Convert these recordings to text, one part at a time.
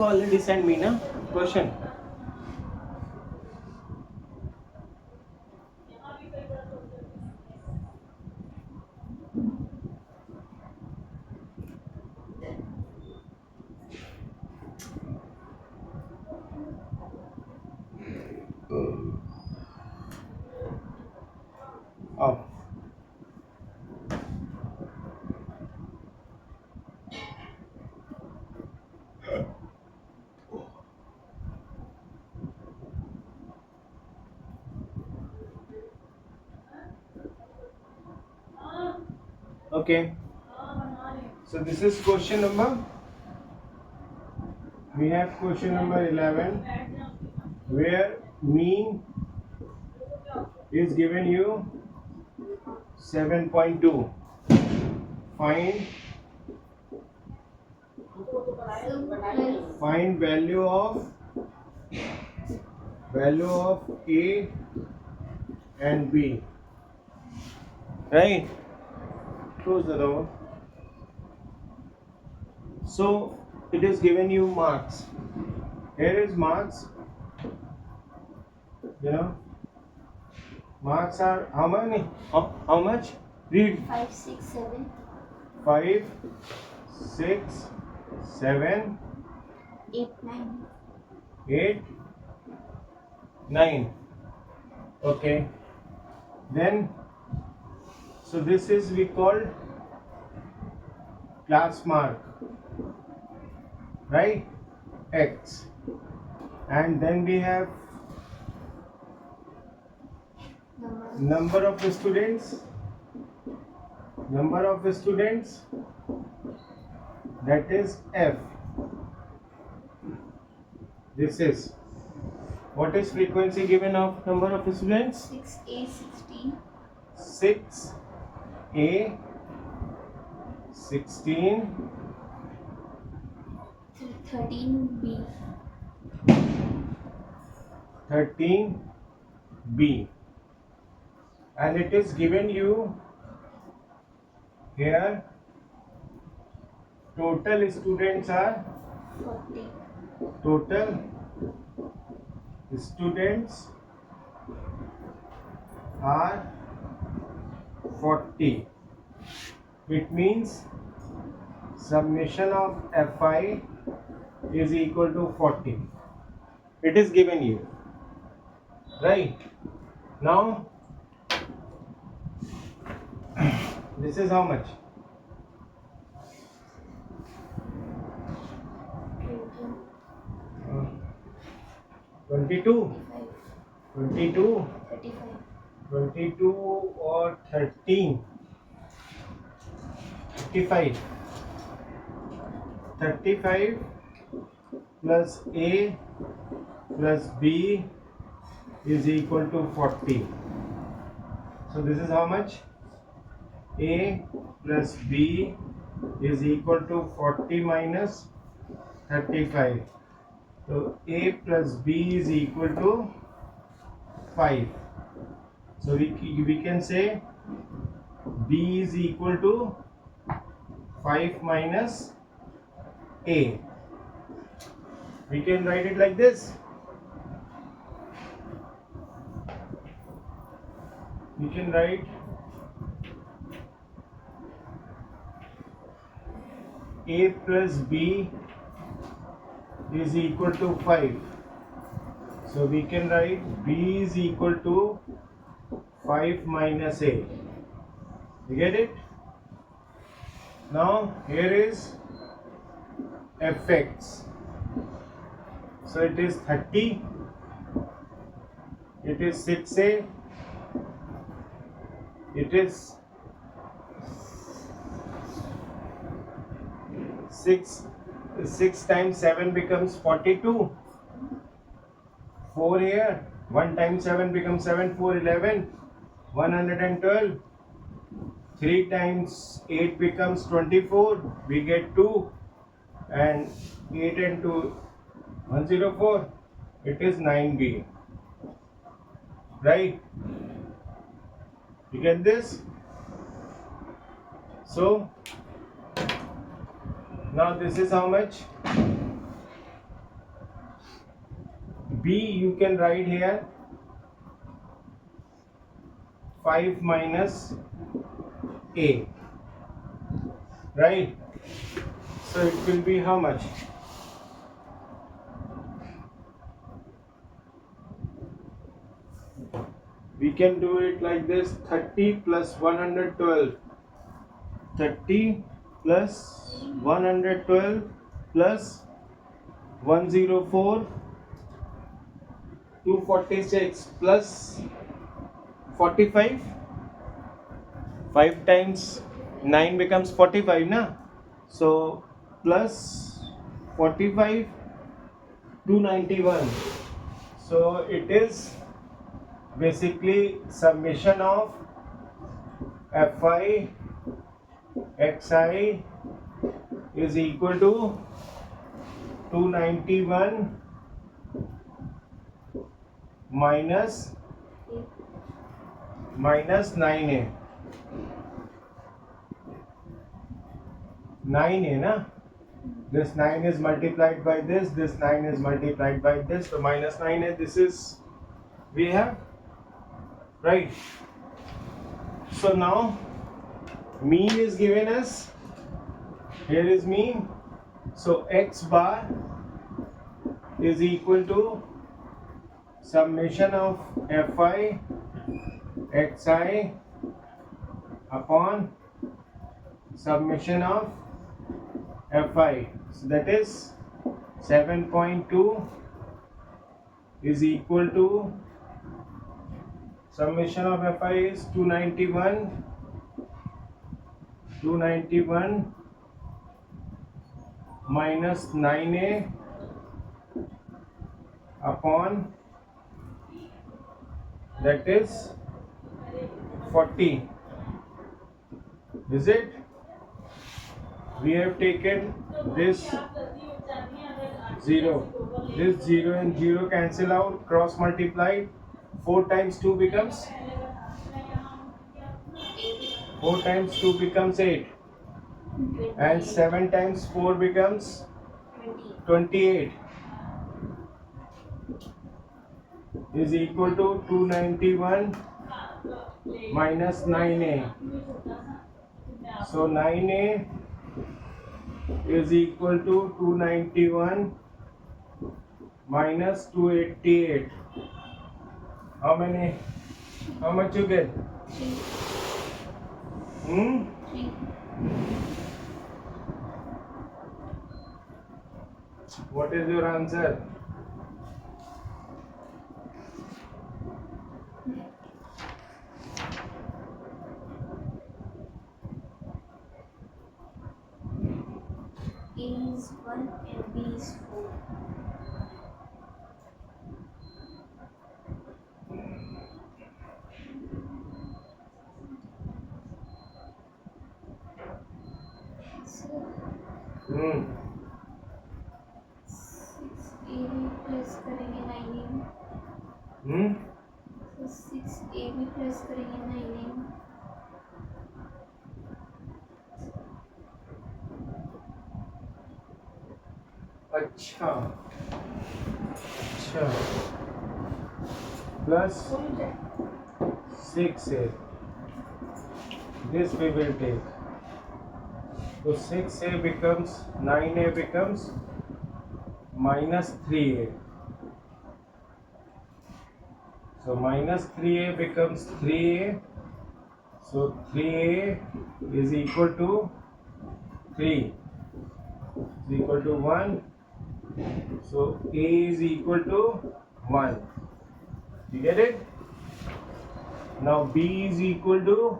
already sent me na question. Oh, okay. So this is question number. We have question number 11, where mean is given you 7.2. Find value of A and B. Right? Close the door. So it is given you marks. Here is marks. You know, marks are how many? How much? Read. 5, 6, 7, 5, 6, 7, 8, 9. 8, 9. Okay. Then, so this is we call class mark, right? X. And then we have number of students. Number of students, that is F. This is what is frequency given of number of students? 6A, 16. 6A, 16, 13B. 13B, and it is given you here total students are 40. total students are 40. It means summation of Fi is equal to 40. It is given you, right? Now this is how much? 22, 22, 35. 22 or 13, 35. 35 plus A plus B is equal to 40. So this is how much? A plus B is equal to 40 minus 35. So A plus B is equal to 5. So we can say B is equal to 5 minus A. We can write it like this. We can write A plus B is equal to 5. So we can write B is equal to 5 minus A. You get it? Now here is Fx. So it is 30. It is 6A. It is 6 times 7 becomes 42. 4 here. 1 times 7 becomes 7, 4, 11. 112. 3 times 8 becomes 24. We get 2. And 8 and 2, 104. It is 9B. Right? You get this? So now this is how much? B you can write here 5 minus A, right? So it will be how much? We can do it like this: 30 plus 112. 30 plus 112 plus 104, 246 plus 45. 5 times 9 becomes 45, na? So plus 45, 291. So it is basically summation of Fi xi is equal to 291 minus 9a. 9a, na? This 9 is multiplied by this 9 is multiplied by this, so minus 9a, this is we have, right? So now mean is given us, here is mean, so x bar is equal to summation of Fi xi upon summation of Fi. So that is 7.2 is equal to summation of Fi is 291 minus 9a upon, that is 40. Is it? We have taken this 0. This 0 and 0 cancel out, cross multiplied. 4 times 2 becomes 4 times 2 becomes 8, and 7 times 4 becomes 28 is equal to 291 minus 9a. So 9a is equal to 291 minus 288. How many? How much you get? 3. Hmm? 3. What is your answer? A is 1 and B is 4. So Hmm. 6AB plus करेंगे 9A. Hmm? तो 6AB plus करेंगे 9A. अच्छा अच्छा, plus 6a, this we will take. So 6a becomes 9a becomes minus 3a. So minus 3a becomes 3a. So 3a is equal to 3 is equal to 1. So a is equal to 1. You get it? Now b is equal to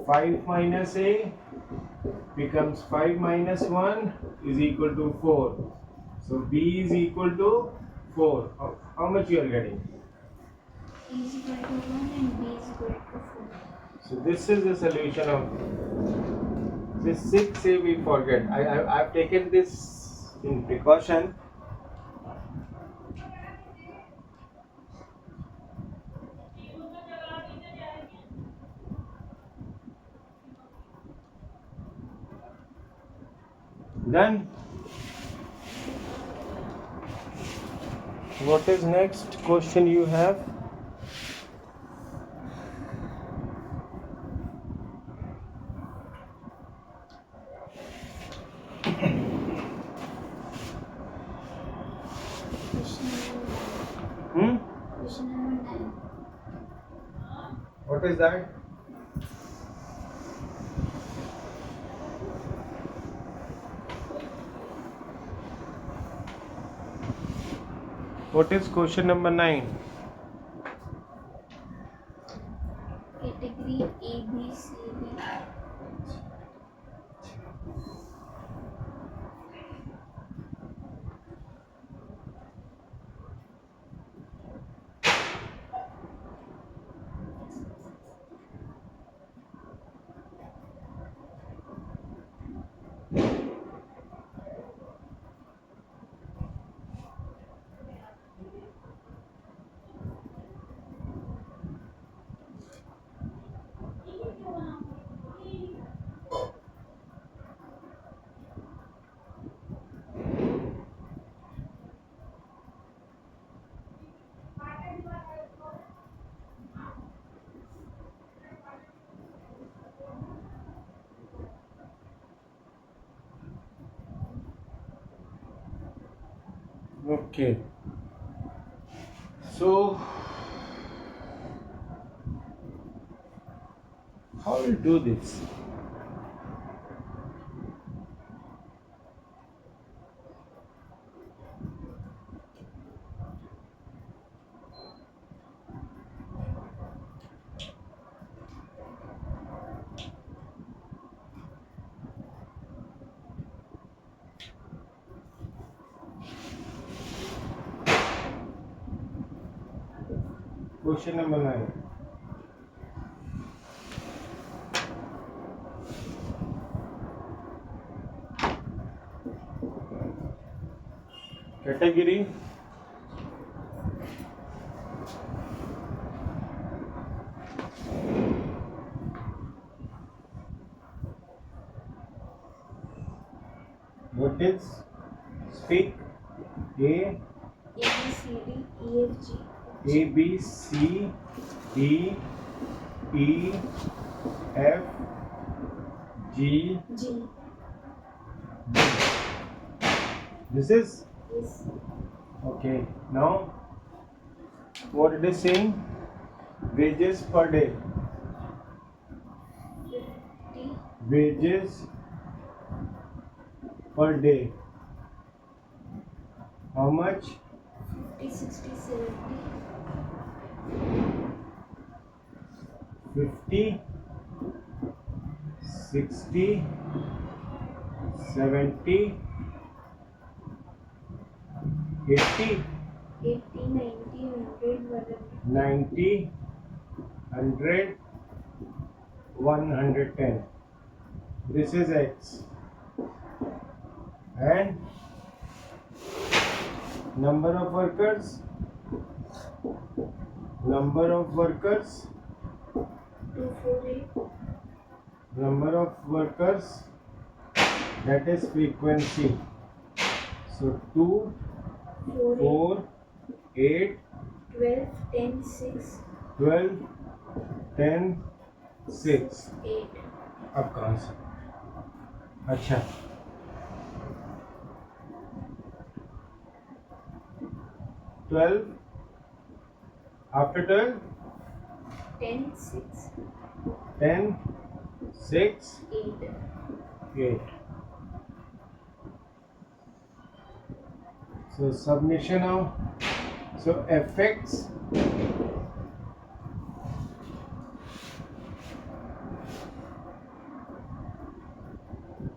5 minus a becomes 5 minus 1 is equal to 4. So b is equal to 4. How much you are getting? A is equal to 1 and B is equal to 4. So this is the solution of this 6a. We forget. I've taken this in precaution. Done. What is next question you have? Hmm? Question number 9. What is that? What is question number 9? Category A, B, C, D. Okay. So, how will do this? Question number 9. Category what is speak A A, B, C, D, E, F, G. A B C D E F G. G. This is Yes. okay. Now what it is saying? Wages per day. 50. Wages per day. How much? 50, 60, 70. 50, 60, 70, 80, 80, 90, 100, 90, 100, 110. This is X. And number of workers, 248. number of workers, that is frequency. So 2, 48. 4, 8, 12, 10, 6, 12, 10, 6. 8. अब कहाँ से? अच्छा 12 after 12 10, 6, 10 6 8. 8. So submission of fx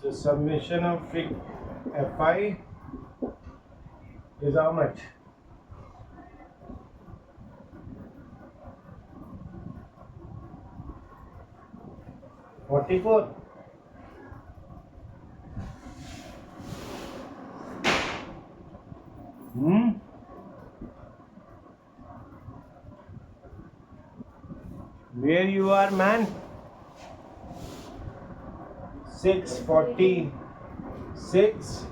so summation of fi is how much? $44. Where you are, man? 6 14 6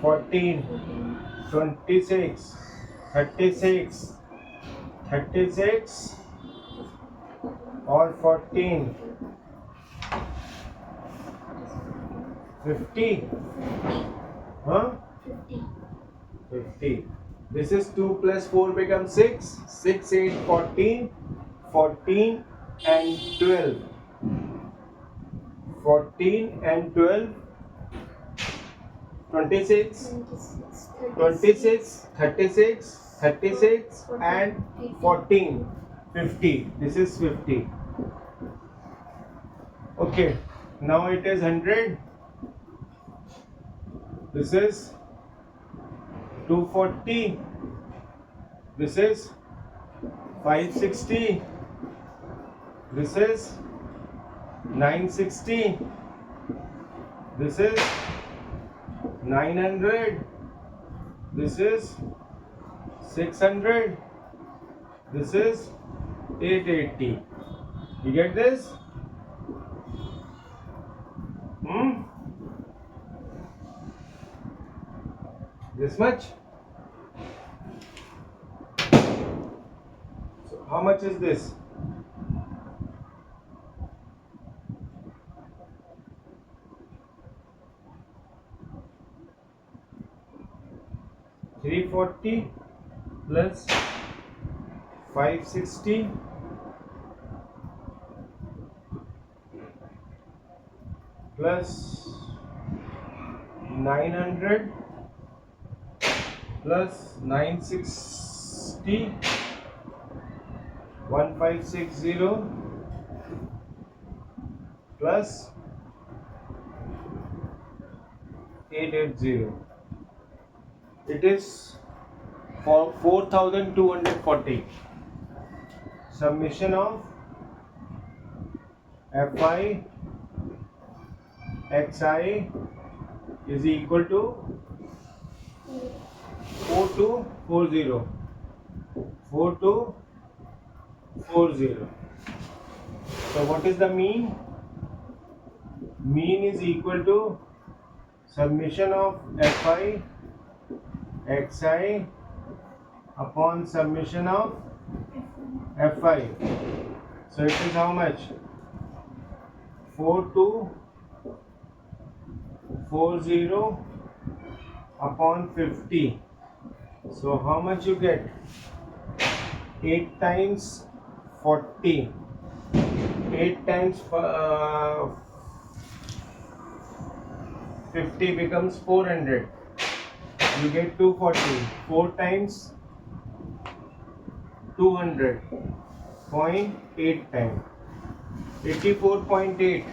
14 14. 26 36 और 14 50 huh 50 this is 2 plus 4 becomes 6 6 8 14 14 and 12 14 and 12 26 26 36 36 and 14 50 this is 50 okay now it is 100 this is 240 this is 560 this is 960 this is 900 this is 600 this is 880 you get this this much so how much is this $340 plus 560 plus 900 plus 960 1560 plus 880 it is for 4240 summation of fi xi is equal to 4240 4240 so what is the mean is equal to summation of fi xi upon summation of fi so it is how much 4240 upon 50 so how much you get 8 times 40 8 times 50 becomes 400 you get 240 4 times 200 0.8 times 84.8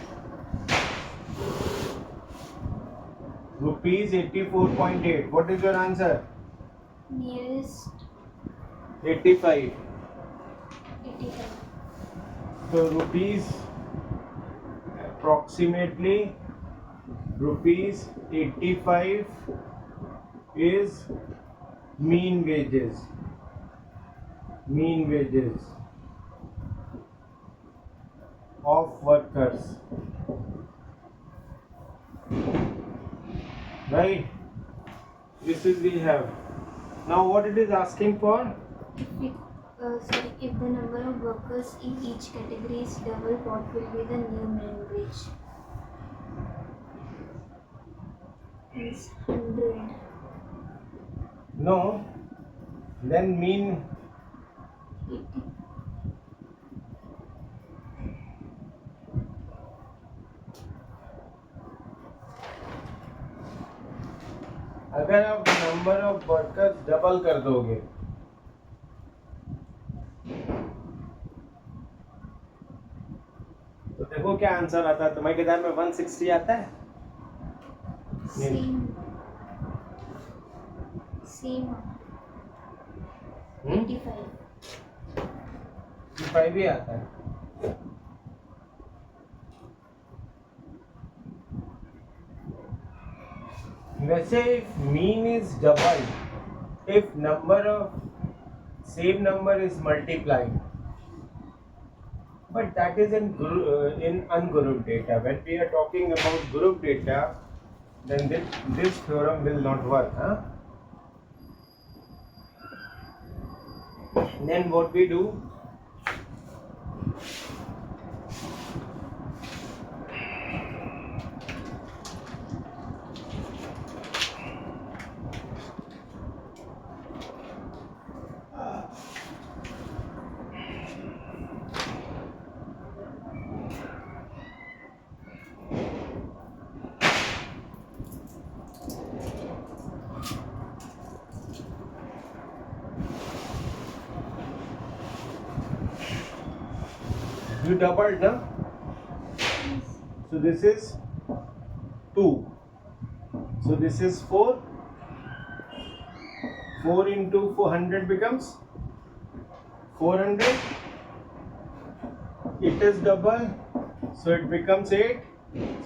rupees 84.8 what is your answer nearest 85 so rupees approximately rupees 85 is mean wages of workers right this is we have now what it is asking for if the number of workers in each category is double what will be the new mean wage is 100 no then mean 80 अगर आप number of workers double कर दोगे तो देखो क्या answer आता है तुम्हारे किताब में 160 आता है same 85 5 भी आता है वैसे mean is double if number of same number is multiplied but that is in ungrouped data when we are talking about group data then this theorem will not work Then what we do? You doubled, no? So this is 2. So this is 4. 4 into 400 becomes 400. It is double, so it becomes 8.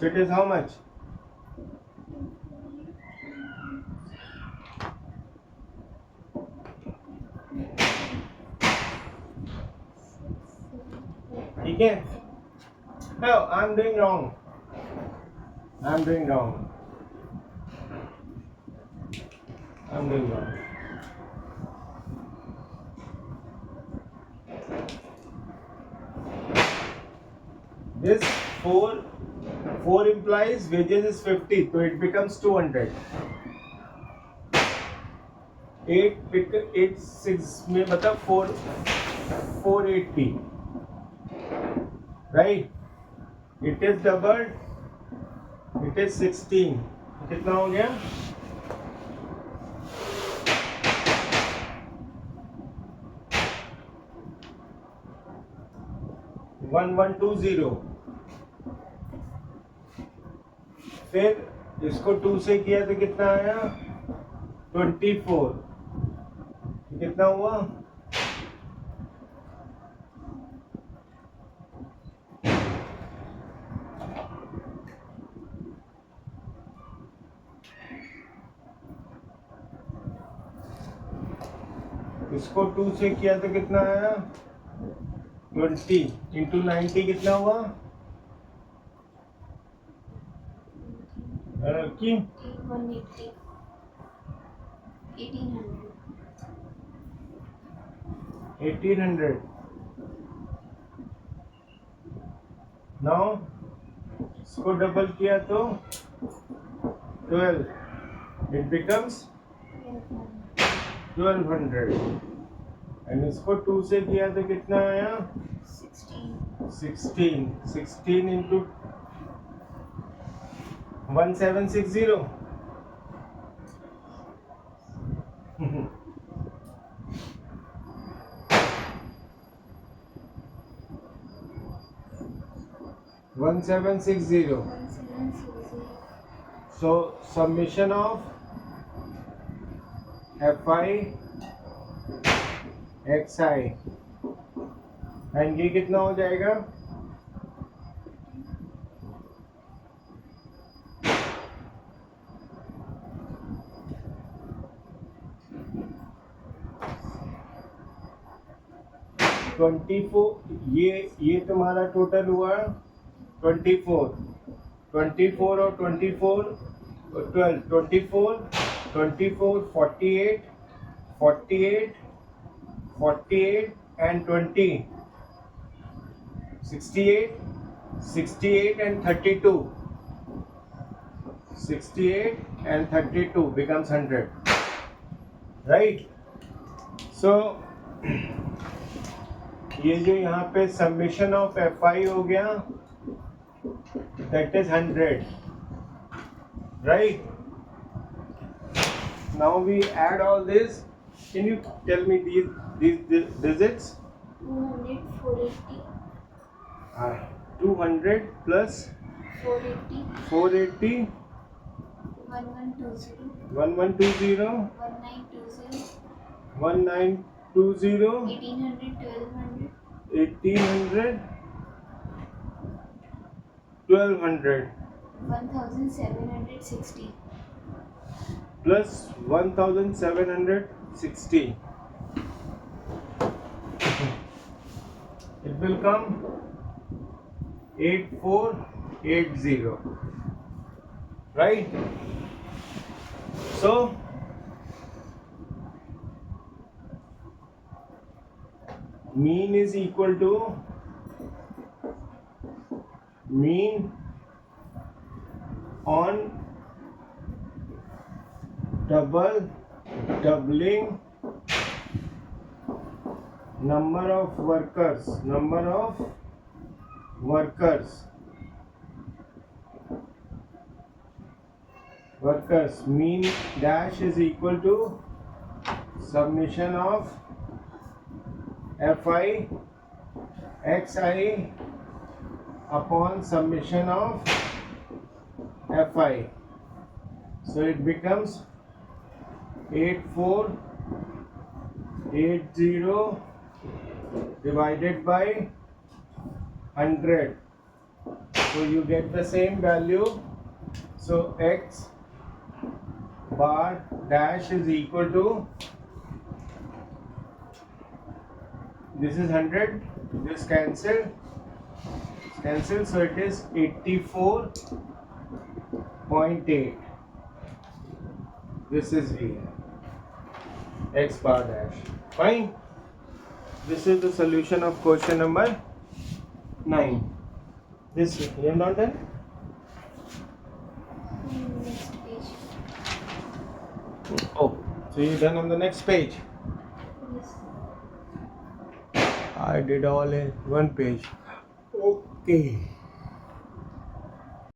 So it is how much? ठीक है? No, I'm doing wrong. I'm doing wrong. I'm doing wrong. This 4 implies wages is 50, so it becomes 200. 8 6 में मतलब 480. Right? It is doubled. It is 16. कितना हो गया? 1120. फिर इसको 2 से किया तो कितना आया? 24. कितना हुआ? इसको 2 से किया तो कितना आया? 20 इंटू 90 कितना हुआ? की 180. 1800. 1800. नाउ इसको डबल किया तो 12. It becomes 1200. एंड इसको 2 से किया तो कितना आया? 16 into 1760. $1760. So summation of Fi xi and ये कितना हो जाएगा? ये तुम्हारा टोटल हुआ 24 और 24 12 24 48 and 20 68 and 32 becomes 100, right? So ये जो यहाँ पे summation of Fi हो gaya, that is 100, right? Now we add all this. Can you tell me these digits? 200, 480. 200 plus 480. 1120 1120. 1920 1800, 1200 1760. plus 1760. It will come 8480, right? So mean is equal to mean on doubling number of workers mean dash is equal to summation of fi xi upon summation of fi. So it becomes 8480 divided by 100. So you get the same value. So x bar dash is equal to, this is 100, this cancel, so it is 84.8. This is here, x bar dash. Fine. This is the solution of question number 9. This, you are not done? Next page. Oh, so you're done on the next page. Yes. I did all in one page. Okay.